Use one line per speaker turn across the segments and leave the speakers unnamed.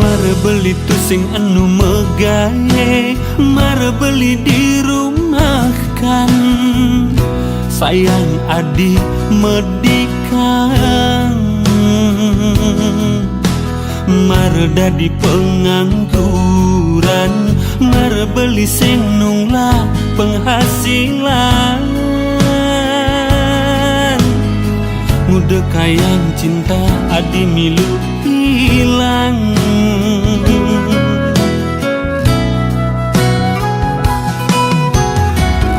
Mare beli tu sing anu megawe, mare beli dirumahkan. Sayang adik medikang, mare dadi pengangguran, mare beli sing nunglah penghasilan. Muda kayang cinta adi milu hilang.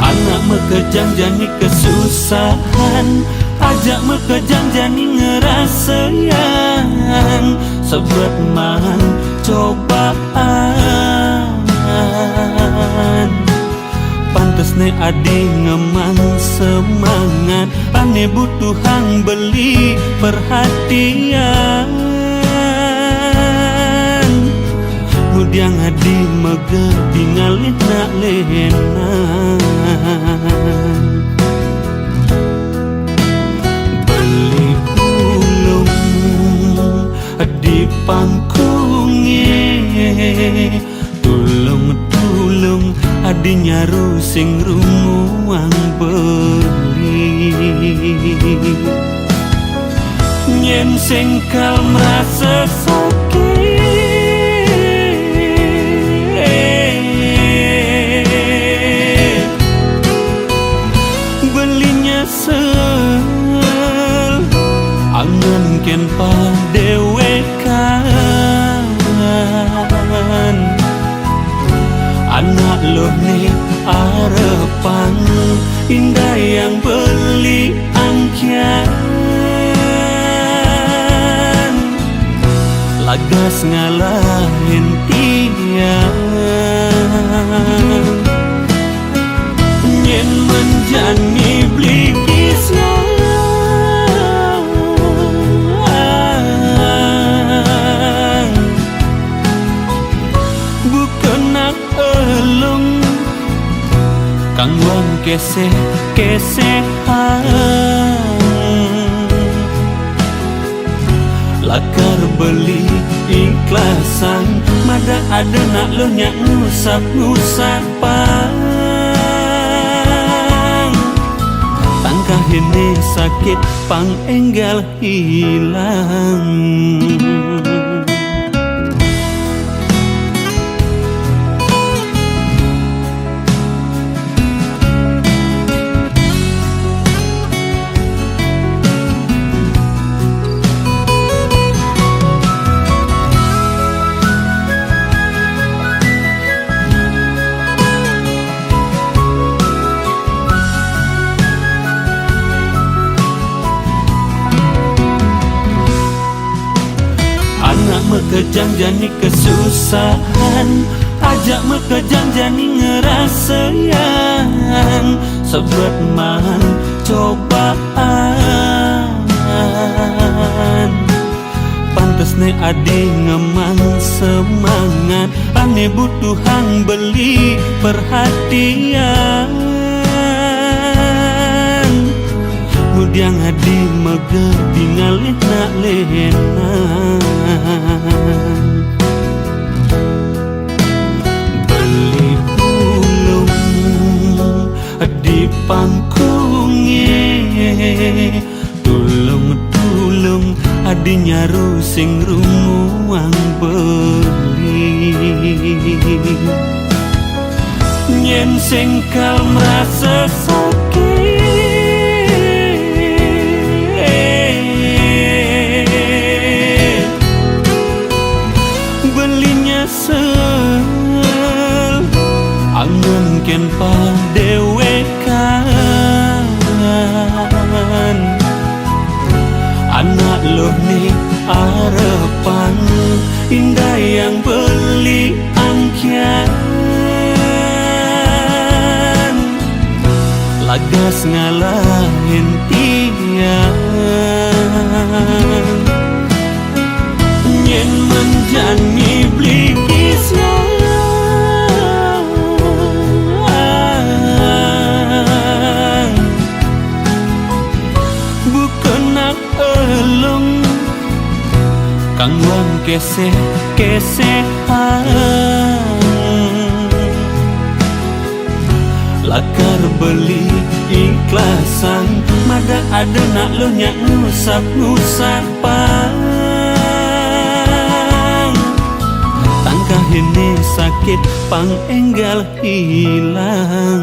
Anak mekejang jani kesusahan, ajak mekejang jani ngerasayang. Sebut man cobaan, pantes ne adi ngemang semangat. Ane butuhan beli perhatian, mudiang adi mege tinggalin nak lenan. Beli ulung di pangkunge, tulung adinya rusing rumuang beli. Nyen sing kal merasa sakit, belinya sel angan ken padewekan. Anak lo nih arepan indah yang beli angkian, lagas ngalahin tiang. Nyen menjani blikisnya, bukan nak elong kangwang kesehan. Lakar beli ikhlasan, mada ada nak lo nyak ngusap-ngusapan. Tangkah ini sakit pang enggal hilang. Mekejang jani kesusahan, ajak mekejang jani ngerasayang. Sebut man cobaan, pantes ne adi ngemang semangat. Ane butuhan beli perhatian, mudiang adi mege tinggalin nak lenan. Beli ulung di pangkunge, tulung adinya rusing rumuang beli. Nyen sing kal merasa sakit, belinya sel angan ken padewekan. Anak lo nih arepan indah yang beli angkian, lagas ngalahin tiang. Nyen menjani blikisnya, bukan nak elong Kangwang kesehan Lakar beli ikhlasan Mada ada nak lu nyak ngusap pang Tangkah ini sakit pang enggal hilang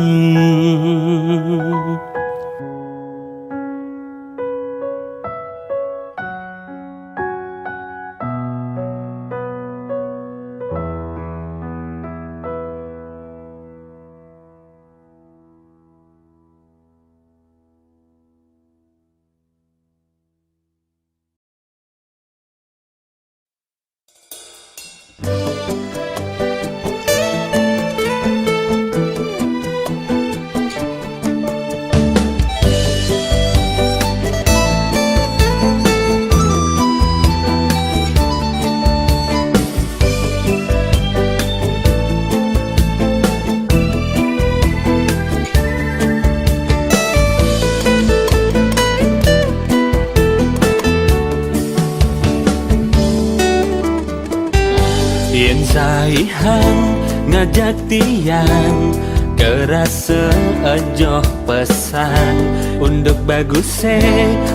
Yen saihan ngajak tiang kerasa ajoh pesan untuk bagus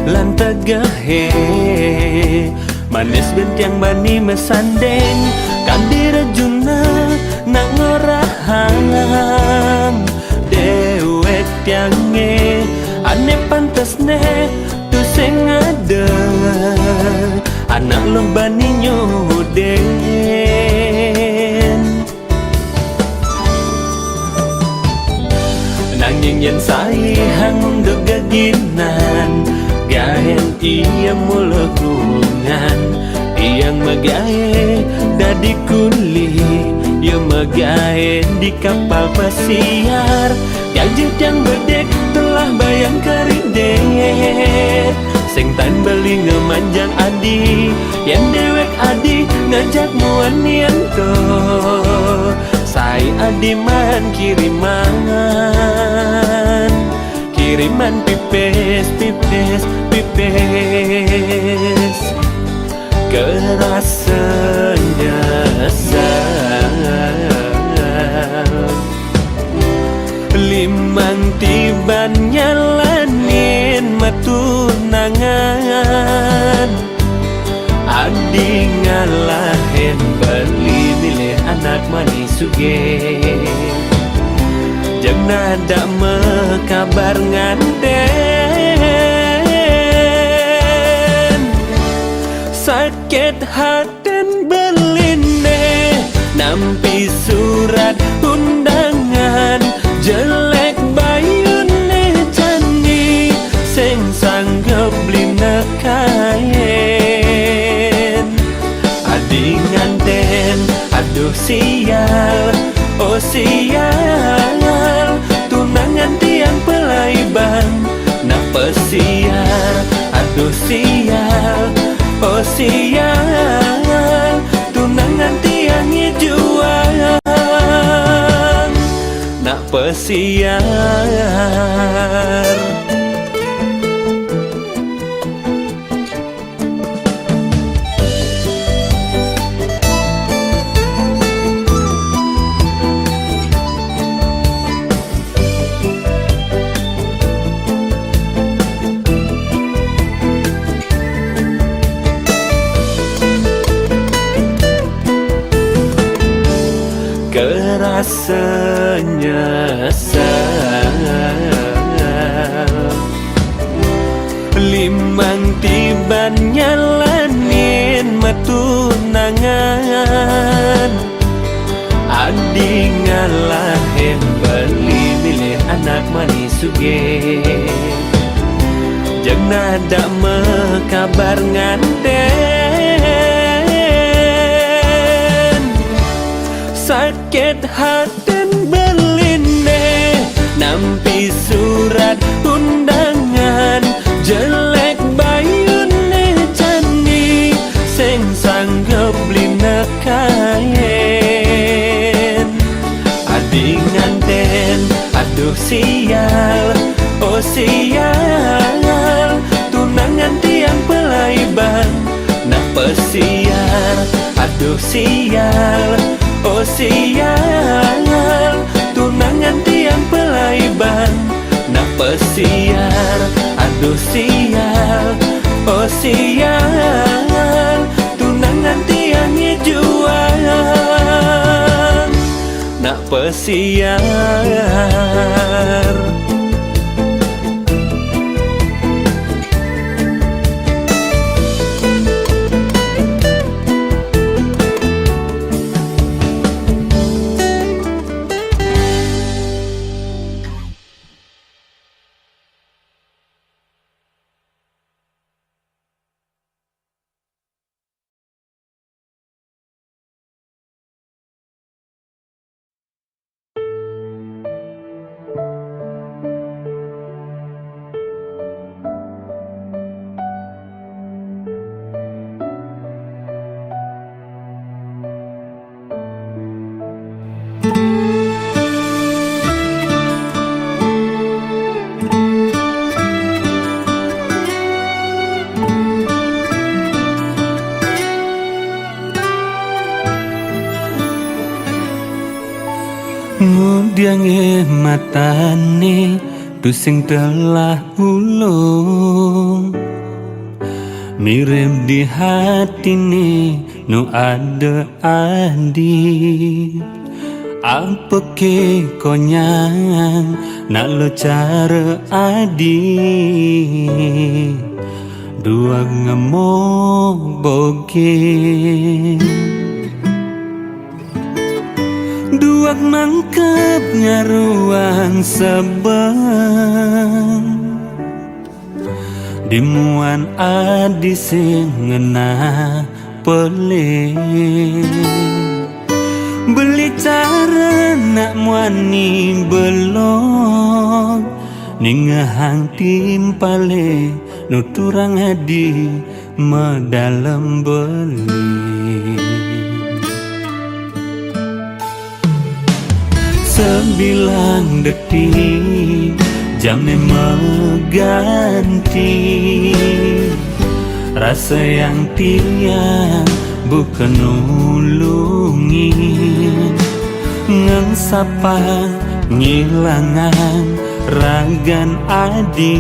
lan tegahe manis bentiang bani mesandeng kandira juna nak ngorahang dewek tiange ane pantas ne tu sing ada anak lo bani nyuden nanging yen saihang untuk gaginan gahen iya mulungan iyang magahe dadi kuli ya magahe di kapal pesiar janji yang bedek telah bayang kerindet sing tan beli ngemanjang adi yen dewek adi ngajak muan nianto sai adi man kiriman pipes kerasanya limang tiban nyalanin matunangan adi ngalahin beli milih anak manis suge jeng nada mekabar nganten sakit haten beline nampi surat undangan jelek bayune jani sing sanggep blina kayen adi nganten aduh sial oh sial tunangan tiang pelaiban nak pesiar aduh sial oh sial tunangan tiang jual nak pesiar kerasanya limang tiban nyalanin matunangan adi ngalahin beli milih anak manis suge jeng nada mekabar nganten sakit haten beline nampi surat undangan jelek bayune jani sing sanggep blina kayen adi nganten aduh sial oh sial tunangan tiang pelaiban nak pesiar siar, aduh sial, oh sial, tunangan tiang pelaiban, nak pesiar, aduh sial, oh sial, tunangan tiang hijauan, nak pesiar. Ngudiange matane tu sing telah ulung, mirip di hatine nu ada adi. Apa ke konyang nak lo cara adi, dua ngemok boge, duak mangkep ngaruang sabang, dimuan adi sing ngena pele, beli cara nak muani belok, ningahang timpale nuturang adi medalem beli. Sebilang detik jamnya mengganti, rasa yang tiang bukan nulungi, ngengsapa ngilangan ragan adi,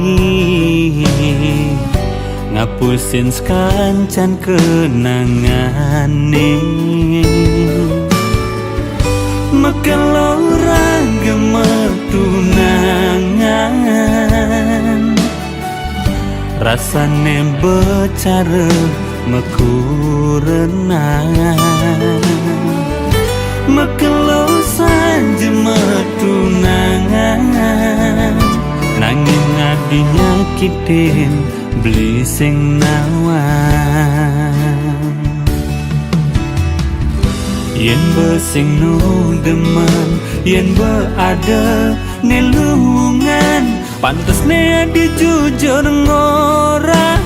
ngapusin sekancan kenangane. Mekalau raga metunangan, rasane becara mekurenangan. Mekalau saja metunangan, nanging adi nyakitin beli sing nawan. Yen besing nu demen, yen beada nelungan, pantes ne adi jujur ngorang.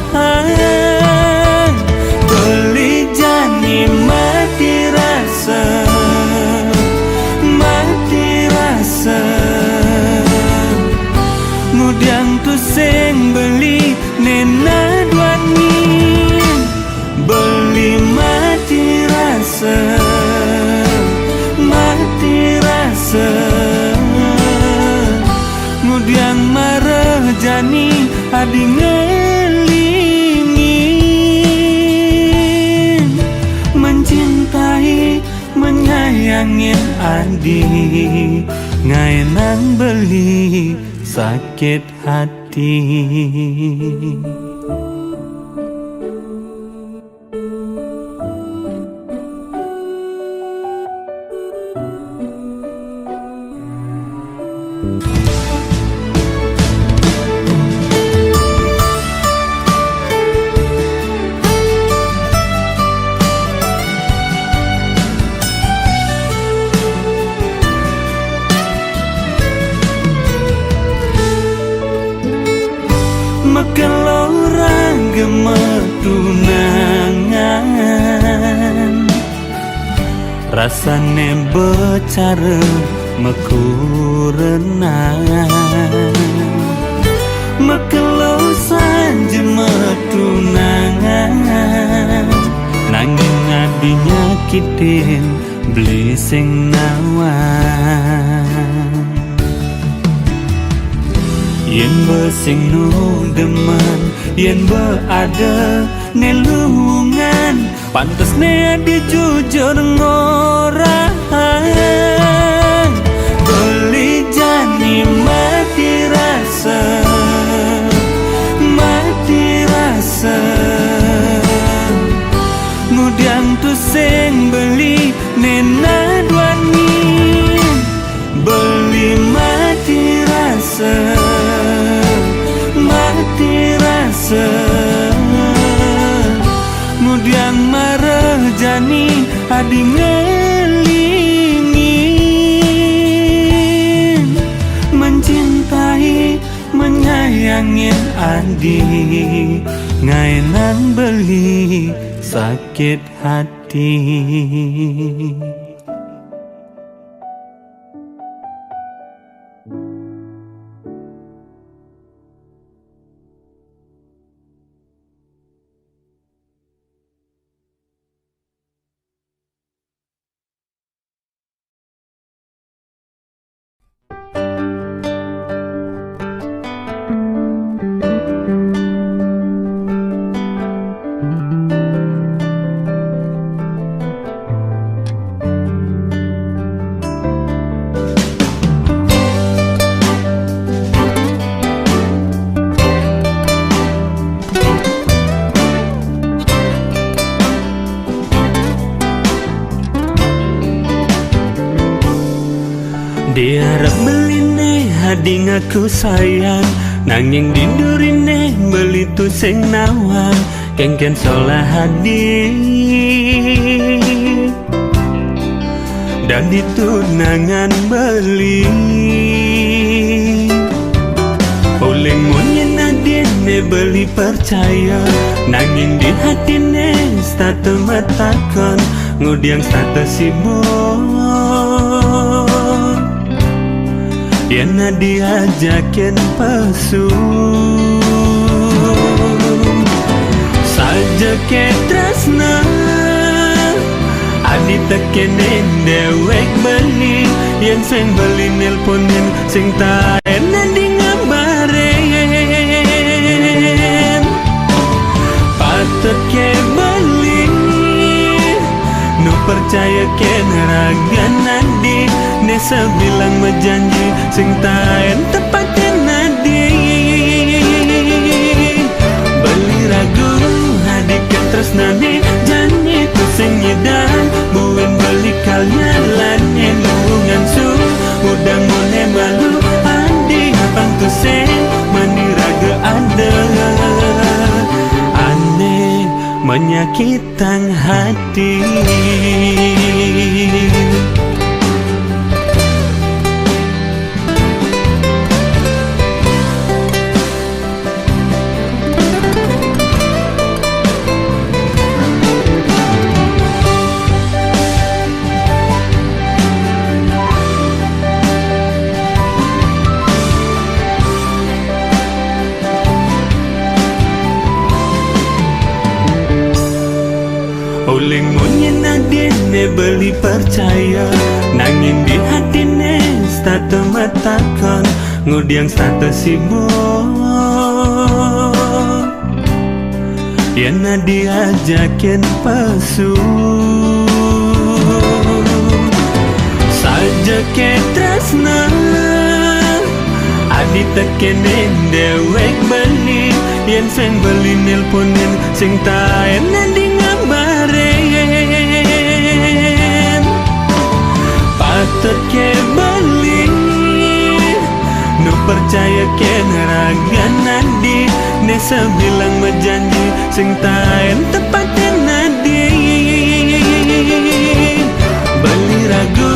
Beli jani mati rasa, mati rasa. Mudiang tu sing beli nena duani, beli mati rasa, mati rasa. Kemudian marah jani adi ngelingin, mencintai menyayangin adi, ngaenang beli sakit hati. Mekalau raga metunangan, rasane becara mekurenangan. Mekalau saja metunangan, nanging dinyakitin beli sing nawan. Yen be sing nu demen, yen be ada nelungan, pantes ne dijujur ngorang. Beli jani mati rasa, mati rasa. Ngudiang tu sing beli nena duani, beli mati rasa, mati rasa. Ngudiang marah jani adi ngelingin, mencintai menyayangin adi, ngainan beli sakit hati. Diharap beline hadi ngaku sayang, nanging dindurine beli tu sing nawang, kengken solah hadi. Dan ditunangan beli oleh munyen adine beli percaya, nanging di hatine statu matakon, ngudiang statu sibuk. Yen diajakin pesu saja ke tresna, adi tekenin dewek beli, yen sing beli nelponin sing taen di ngambaren. Patut ke beli nu percaya ke neragan nadi, nesa bilang menjanji sing taen tepatin nadi. Beli ragu hadikan tresnani, janji ku sing nyedang, buin beli kalian lanye lubungan su, udah mulai malu andi abang tu sing mani raga ada. Aneh menyakitkan hati. Uling munyen adine beli percaya, nanging di hatine statu matakon, ngudiang statu sibuk. Yen diajakin pesu saja ke tresna, adi tekenin dewek beli, yen sing beli nelponin sing taen di ngambaren. Patut ke beli nu percaya ke neragan nadi, nesa bilang menjanji sing taen tepatin nadi. Beli ragu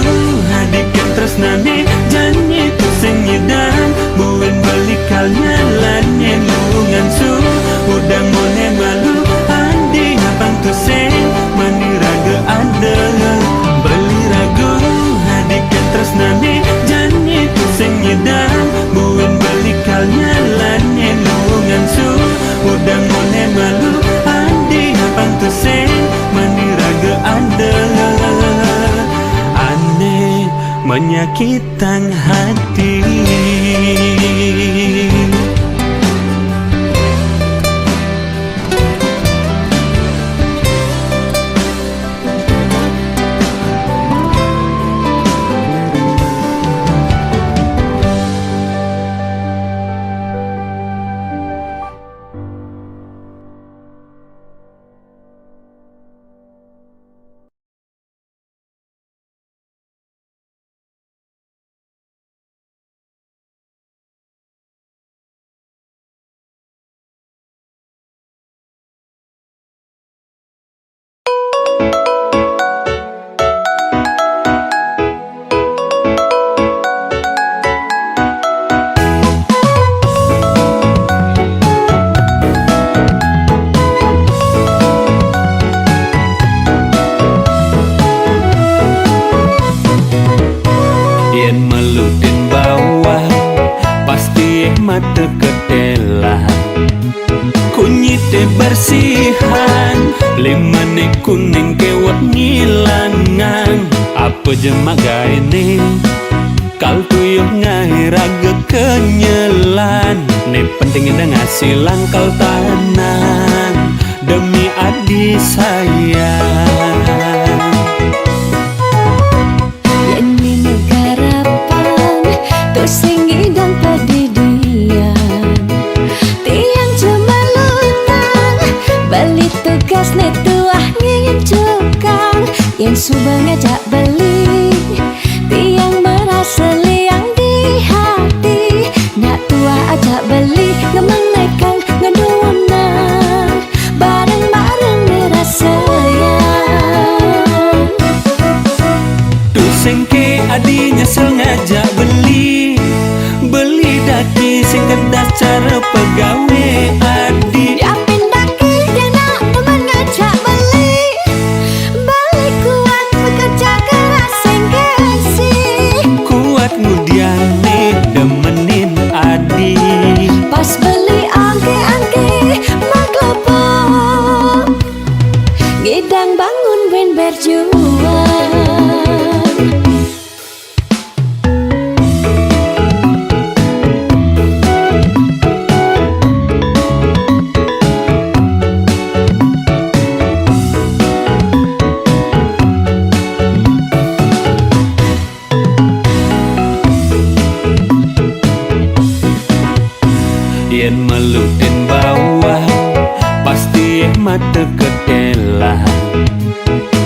hadikan tresnani, janji tu sing nyedang, buin beli kalian lanye lubungan su, udah mulai malu andi abang tu sing mani raga ada. Beli ragu hadikan tresnani, janji tu sing nyedang, buin beli kalian lanye lubungan su, udah mulai malu andi abang tu menyakitkan hati. Yen meludin bawah pasti mata ketela, kunyite bersihan limane kuning kewat ngilangan. Apa jemaga ini kal tuyuh ngahiraga kenyelan, ne pentingnya ngasih langkal tanan demi adik sayang.
Sing idang padidian tiang cemalutan balik tugas netuah ngingin cukang yang subang ngajak beli tiang merasa liang di hati nak tua ajak beli ngemang nekang ngedunan bareng-bareng merasa sayang
tuh sengke adi nyesel ngajak beli daki sing kedas cara pegawe adi
diapin daki dia nak teman ngajak beli balik kuat bekerja keras sing gengsi
kuat ngudiane demenin adi
pas beli angke-angke maglopo ngidang bangun ben berjuang.
Yen meludin bawah pasti mata ketela,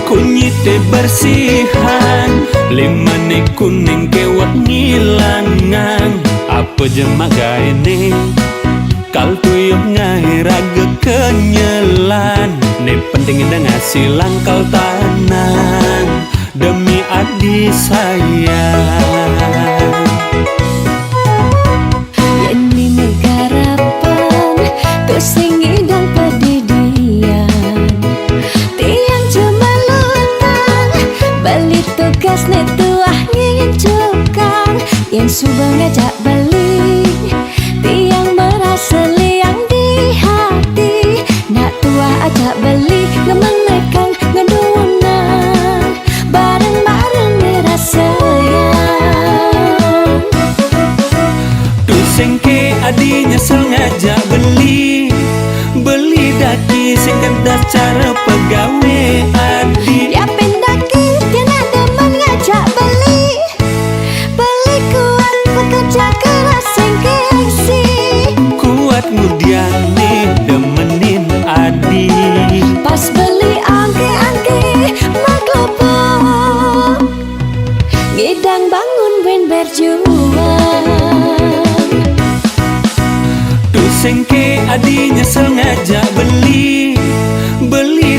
kunyite bersihan limane kuning kewat ngilangan. Apa jemaga ini kal tuyuh ngahiraga kenyelan, ne pentingnya ngasih langkal tanan demi adik sayang.
Sing idang padidian tiang cemalutan balik tugas netuah ngingin cukang yang subang ngajak beli tiang merasa liang di hati nak tua ajak beli ngemang nekang ngedunan bareng-bareng merasa sayang
tuh sengke adi nyesel ngajak beli daki sing kedas cara pegawe adi
diapin daki dia nak demen ngajak beli kuat bekerja keras sing gengsi
kuat ngudiane demenin adi
pas beli angke-angke maglopo ngidang bangun ben berjuang.
tuh sengke adi nyesel ngajak beli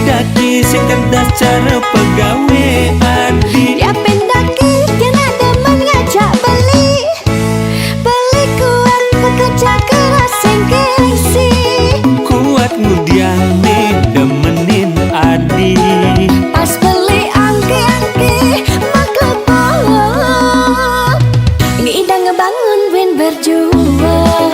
daki sing kedas cara pegawe adi
diapin daki dia nak demen ngajak beli kuat bekerja keras sing gengsi
kuat ngudiane demenin adi
pas beli angke-angke maglopo ngidang ngebangun ben berjuang.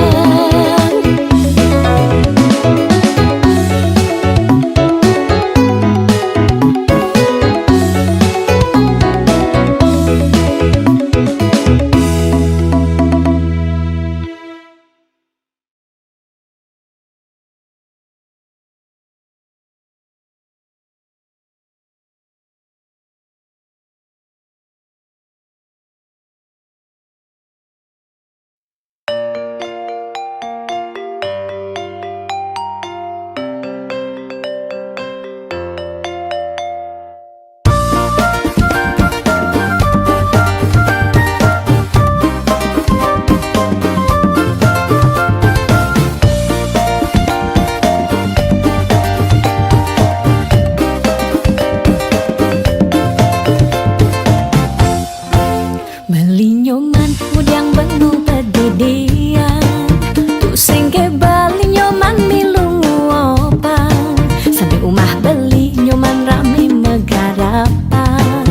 harapan.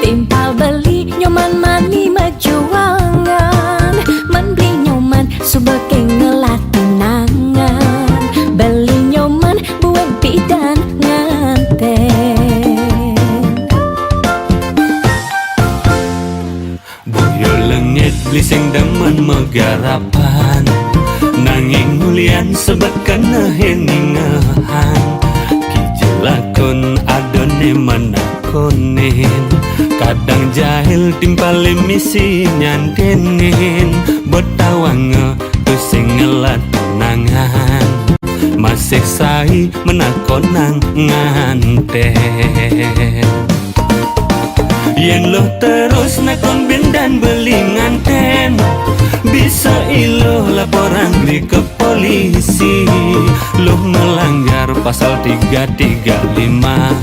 Timpal beli nyoman mani majuangan, man beli nyoman subeke ngelatih nangan, beli nyoman buat bidan nganten.
Boyo lengit beli sing demen megarapan, nanging mulian sebab kena heningahan. Kijelakon adone menakonin, kadang jahil timpali misi nyandenin. Betawang tu sing ngelat nangan, masih sai menakonang nganten. Yen lo terus nakon bindan beli nganten, bisa ilo laporan di ke polisi. Lo melanggar pasal 335,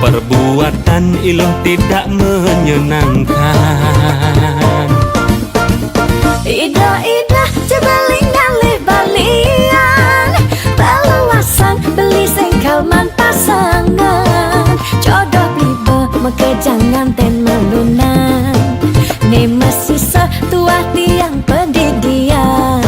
perbuatan ilo tidak menyenangkan.
Ida cebeling ngalih balian, baluasan beli sengkalman pasangan, jodoh blibe mekejangan ten melunan, ne masih setua tiang pendidian.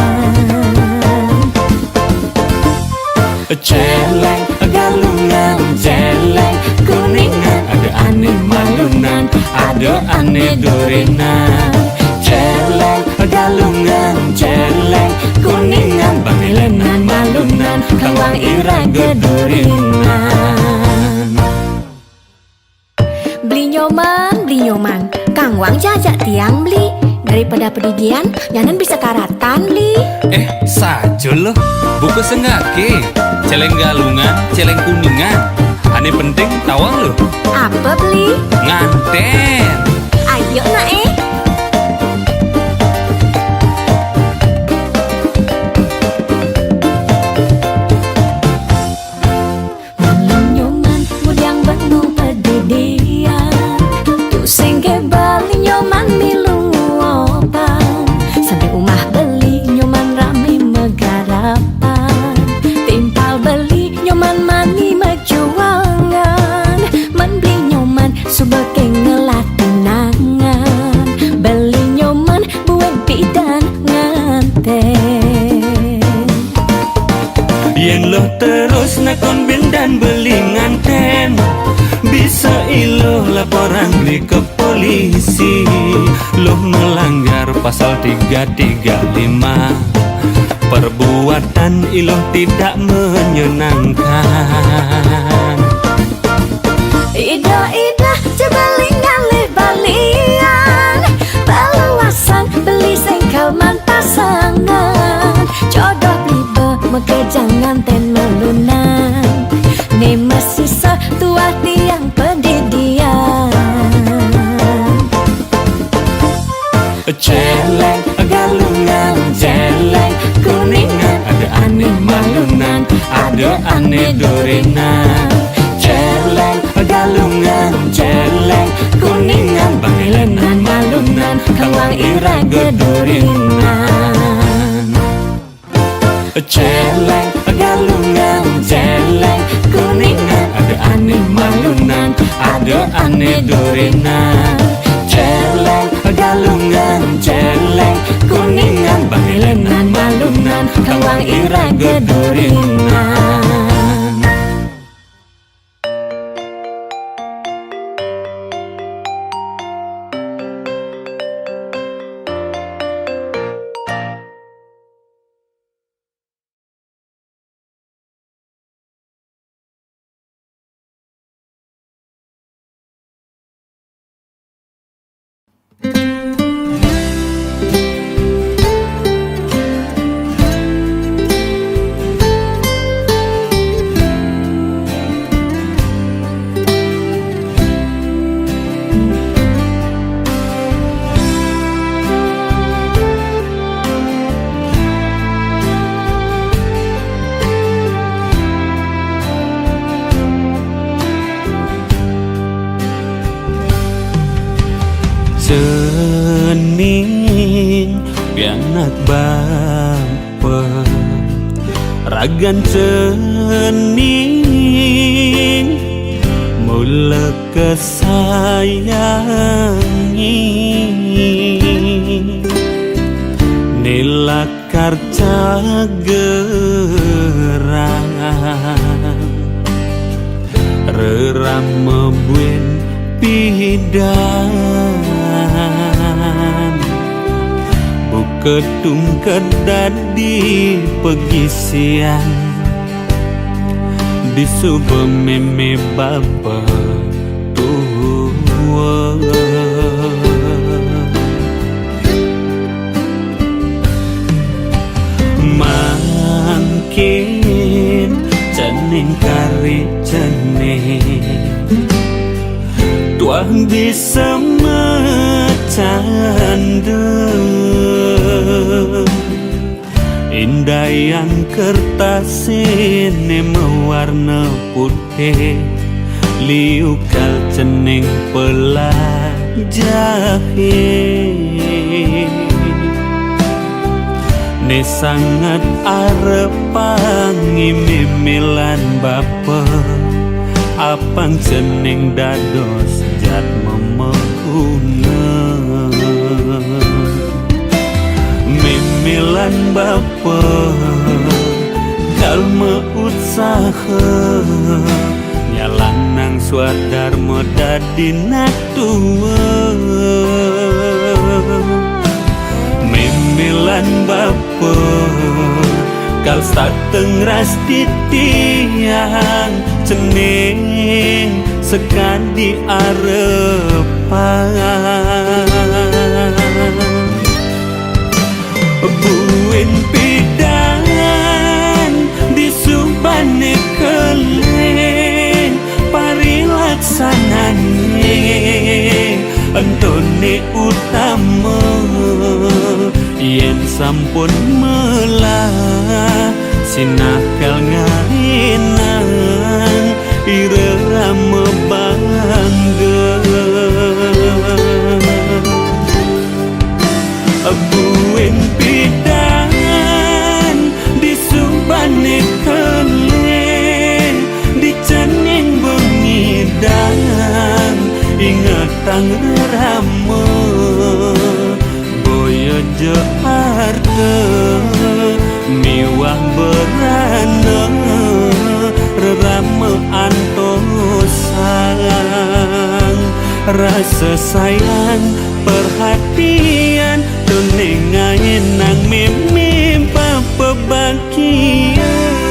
Celeng galungan, celeng kuningan, ada aneh malunan, ada aneh durinan. Celeng galungan, celeng kuningan, bangelenan malunan, kawang ira gedurinan.
Beli nyoman, Kang Wang jajak tiang beli. Daripada pedidian, nyanan bisa karatan li.
Sajo lo, buku sengake. Celeng galungan, celeng kuningan, aneh penting tawang lo.
Apa beli?
Nganten.
Ayo nak nyoman mudang benung pedidian, tu sengke bali nyoman milung opan, sampai umah beli nyoman rame megarapan. Timpal beli nyoman mani majuangan, man beli nyoman subeke ngelatih nangan, beli nyoman buat bidan nganten.
Yen lo terus nakon bindan beli nganten, bisa ilo laporan di ke polisi. Lo melanggar pasal 335, perbuatan ilo tidak menyenangkan.
Ida cebeling ngalih balian, baluasan beli sengkalman pasangan, jodoh blibe mekejangan ten melunan, ne masih setua tiang pendidian.
Celeng galungan, celeng kuningan, ada aneh malunan, ada aneh durinan. Celeng galungan, celeng kuningan, bangelenan malunan, kawang ira gedurinan. Celeng galungan, celeng kuningan, ada aneh malunan, ada aneh durinan. Celeng galungan, celeng kuningan, bangelenan malunan, kawang ira gedurinan. Sening pianak bapa ragan sening mau kula kesayangi nila karca gerang rerama buen pidan buketung kedadi pegisian di subuh meme bapa tua mangkin cening kari cening tuang bisa macanda indah yang kertas ini mewarna putih liukal cening pelajahit ne sangat arepangi mimilan bapa apang cening dados jat memeguna mimilan bapa kalma usaha nyalanang swadar modadi natua mimilan bapa kal sateng ras titiang cening sekadi arepan buen pidan di subane keleng parilaksanane antone utama yen sampun melah sinakal ngainan irama bangga buen pidan di subane keleng di cening bengidan ingatang rama boyo jaharta miwah berana rerama antosang rasa sayang perhatian tunengain nang mimpa pebakian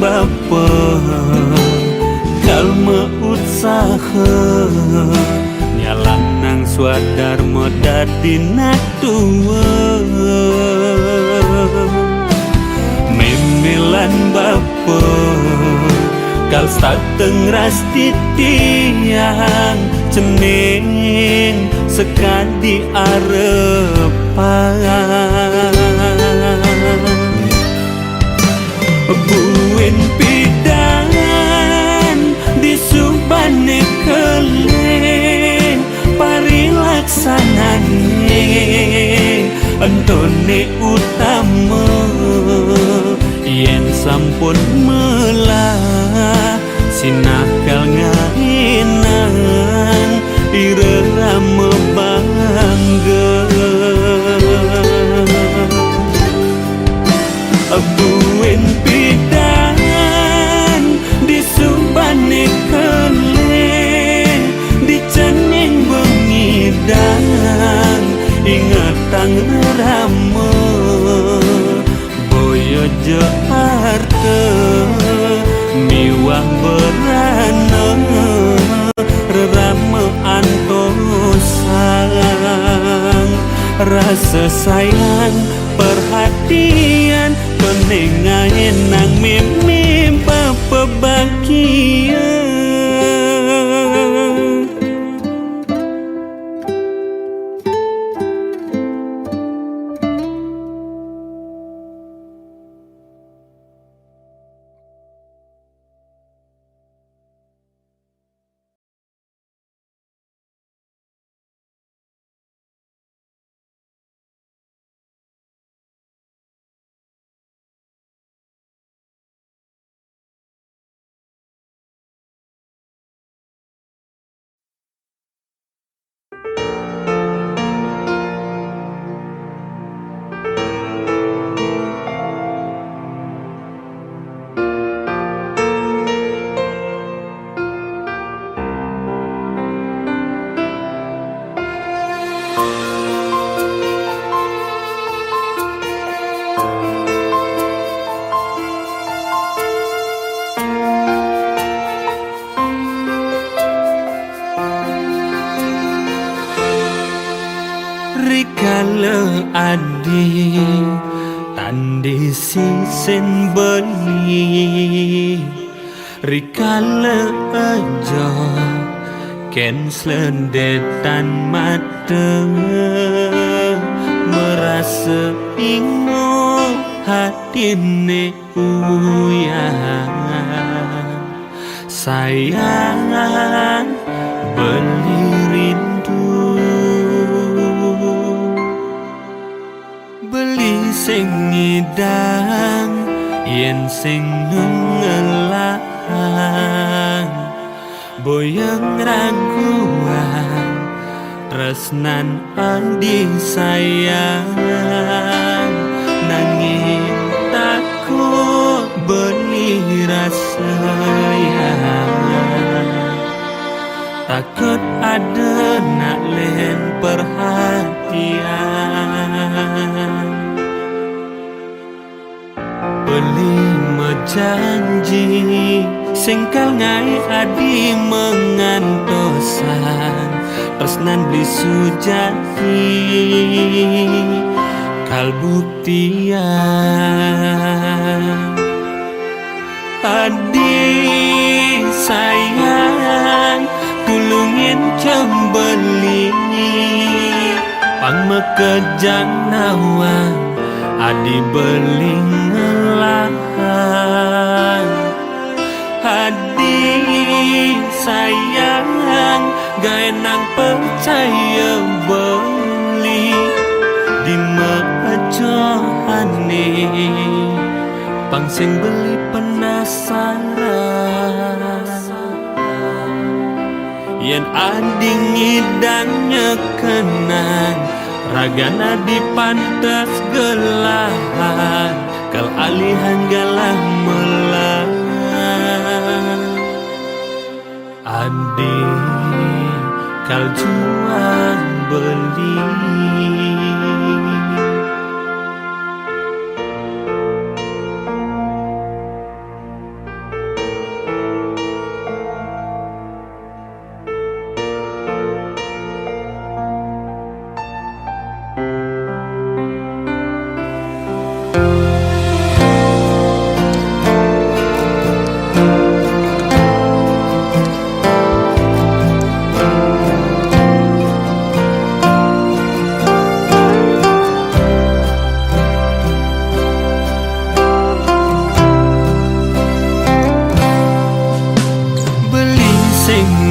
bapa kalma usaha nyalanang swadar modadi natua memilan bapa kal sateng ras titiang cening sekadi arepan buen pidan di subane keleng parilaksanane antone utama yen sampun melah sinakal ngainan irama bangga buen pidan di subane keleng di cening bengidan ingatang rama boyo jaharta miwah berana rerama antosang rasa sayang perhatian penengahin nang mimpa pebakian Rikala adi tandisi sen beli, rikala aja ken slendetan mata, merasa bingung hatine uyang, sayang beli rindu, beli sing ngidang yen sing nungelang, boyong raguan tresnan andi sayang, nanging takut beli rasa takut ada nak len perhatian, beli mejanji singkal ngai adi mengantosan resnan beli sujati kalbuktian, adi sayang tulungin cembeli pang mekejang nawang adi beling ngelahan, adi sayang gak enang percaya beli di mejohane pang sing beli penasaran, yen adi ngidangnya kenang ragana di pantas gelahan kal alihan galah melang, adi kal jual beli.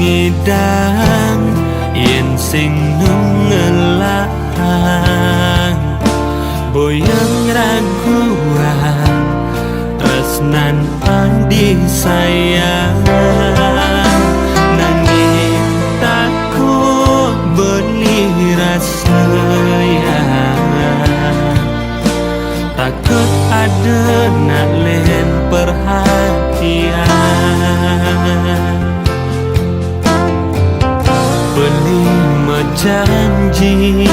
Ngidang yen sing nungelang, boyong raguan tresnan andi sayang, nanging takut beli rasa takut ada nak len perhatian, beli mejanji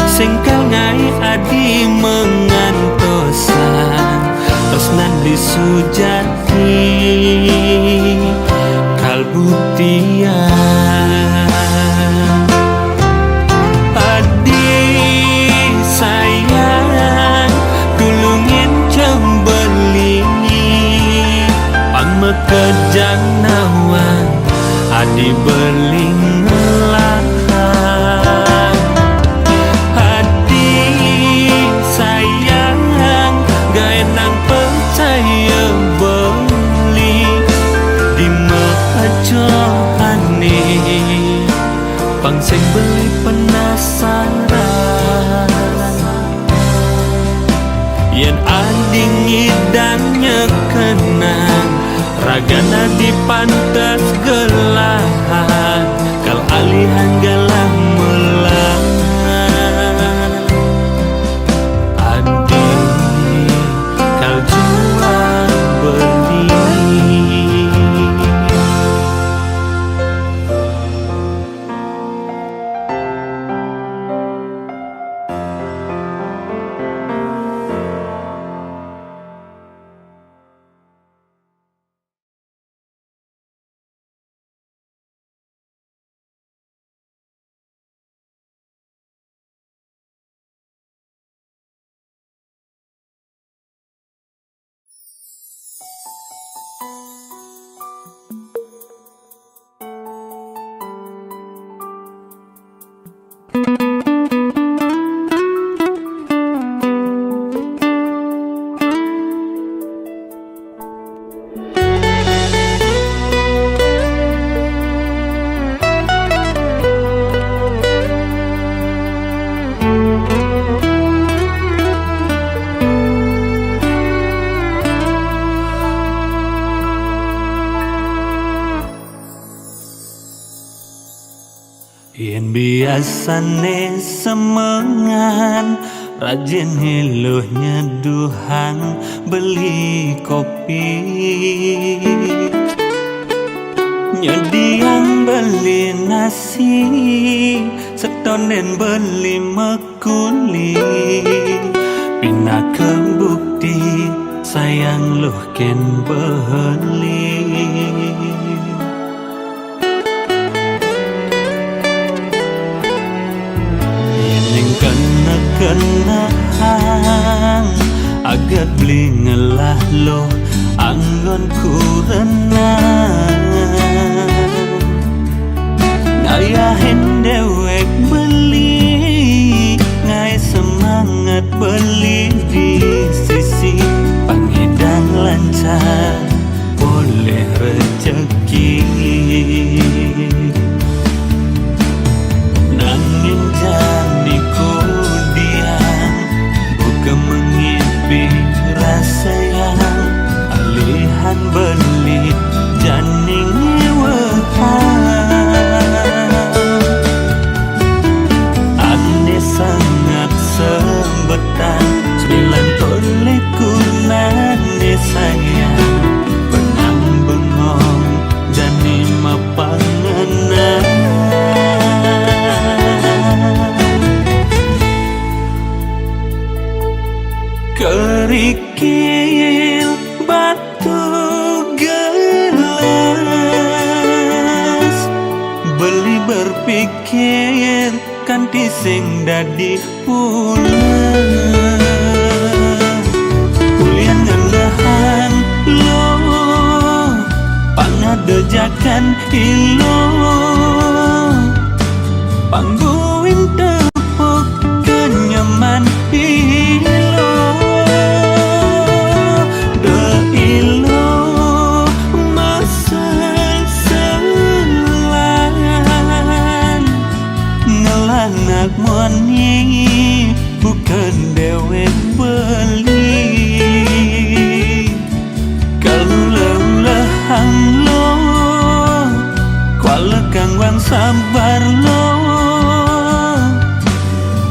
singkal ngai adi mengantosan resnan di sujati kalbuktian, adi sayang tulungin cembeli pang mekejang nawang adi beling pang sing beli penasaran, yen adi ngidangnya kenang ragana di pantas gelahan kal alihan galah melang, adi kal jual beli. biasane semengan rajin ngeluh nyeduhan beli kopi, nyediang beli nasi, setonen beli mekuli, pindah ke bukti sayang luh ken beli. Yang kena-kenaan agak beli ngelah loh anggon ku renang, ngayahin dewek beli, ngai semangat beli di sisi pangedang lancar boleh rezeki. Nanging jani ku diam bukan mengipi rasa yang alihan beli jani ngewehan. Ane sangat sembetan 9 tole kunane sayang benang bengong jani mapangenan. Kerikil batu gelas beli berpikir kanti sing dadi pulang, kuliah ngendahan lo pangadejakan ilo pangguin tepuk kenyaman ilo de ilo masalah ngelanak moni bukan dewek beli. Kalau lelahang lo kuala kangwang sabar lo,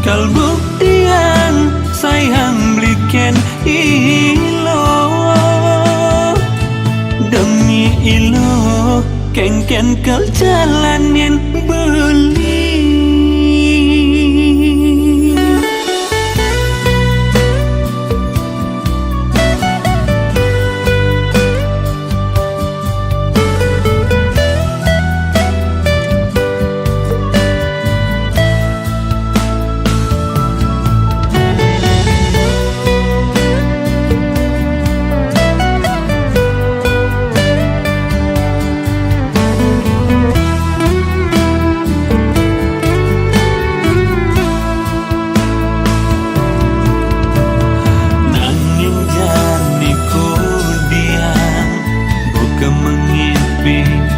kal buktian sayang belikan ilo demi ilo kengken kal jalanin beli.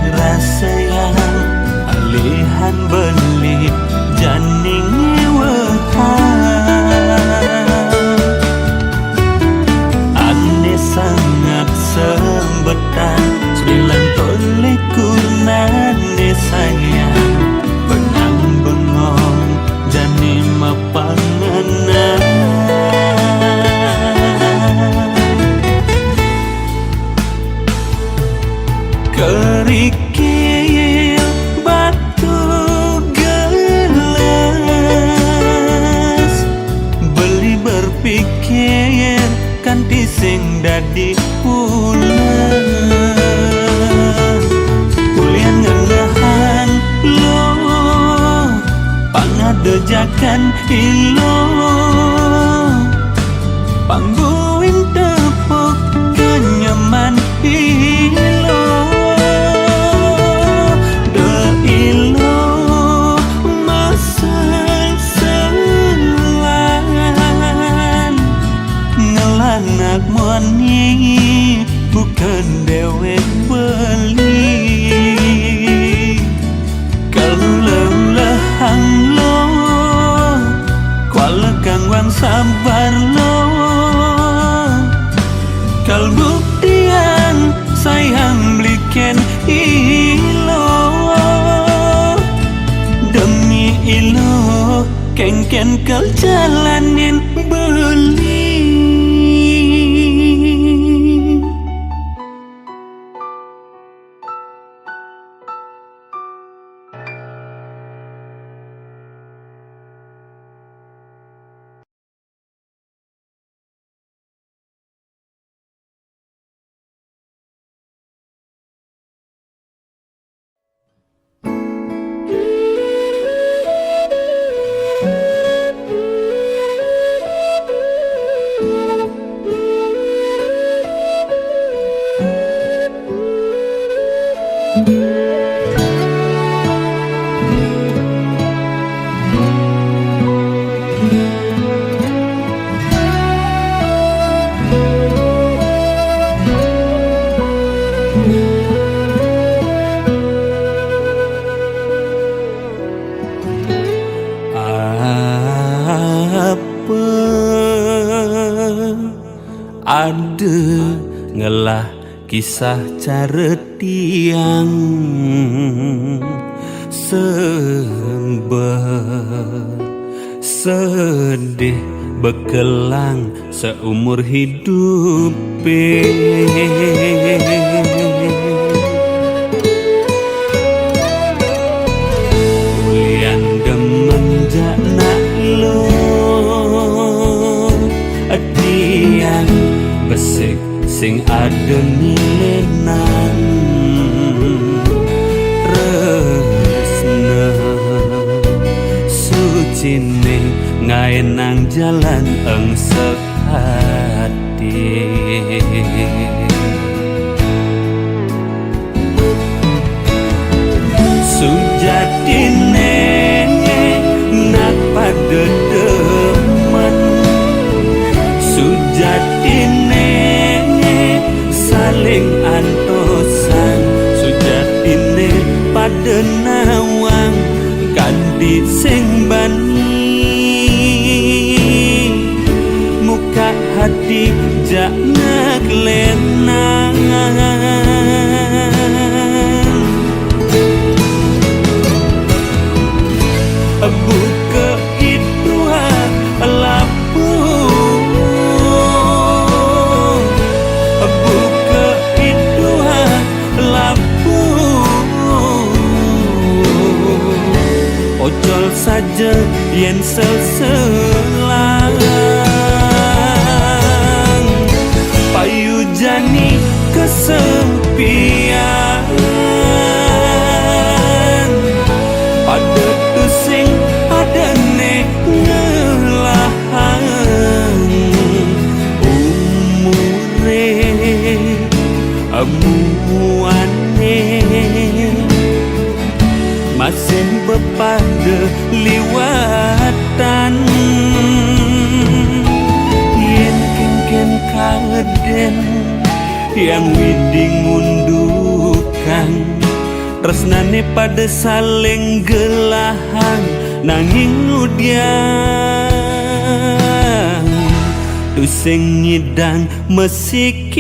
Rasa yang alihan beli jani ngewehan. Ane sangat sembetan 9 tole kunane sayang benang bengong jani mapangenan. Kerikil batu gelas beli berpikir kanti sing dadi pulang, kuliah ngendahan lo pangadejakan ilo pangguin tepuk kenyaman ilo anak moni bukan dewek beli. Kalau lelahang lo kuala kangwang sabar lo, kal buktian sayang belikan ilo demi ilo kengken kal jalanin beli. Ada ngelah kisah caretiang sedih bekelang seumur hidup. Ulian demen jak lo tiang besik sing ada nilenan resna sucine ngaenang jalan engsek hati. Sujatine nak pada demen, sujatine saling antosan, sujatine pada nawang kandi sing bani muka hati jak ngaklenang. Buka itu lapu, buka itu lapu, ojol saja yen seselang payu jani kesepian pada tusing ada ne ngelahan umure amuane masih bepada liwatan yen kengken kaden yang widing ngundukan tresnane pada saling gelahan nanging udiang tusing nyidang mesikian.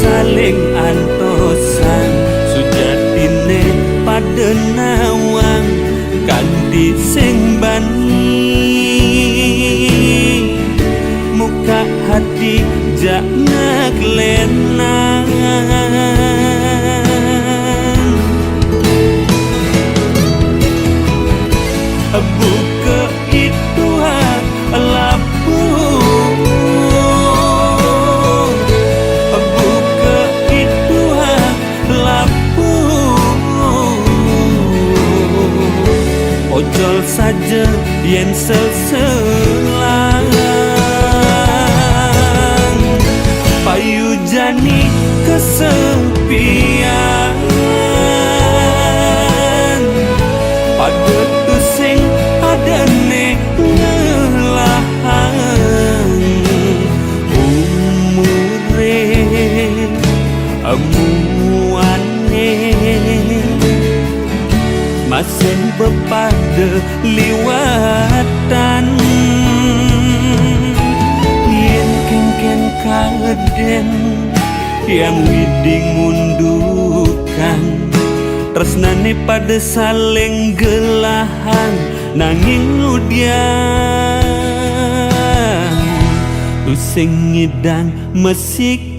Saling antosan sujatine pada nawang kandi sing bani muka hati jak ngaklenang. Buka itu lapu, buka itu lapu, ojol saja yen seselang beden yang widing mundukan, tresnane pada saling gelahan nanging udian tu sing ngidang mesikian.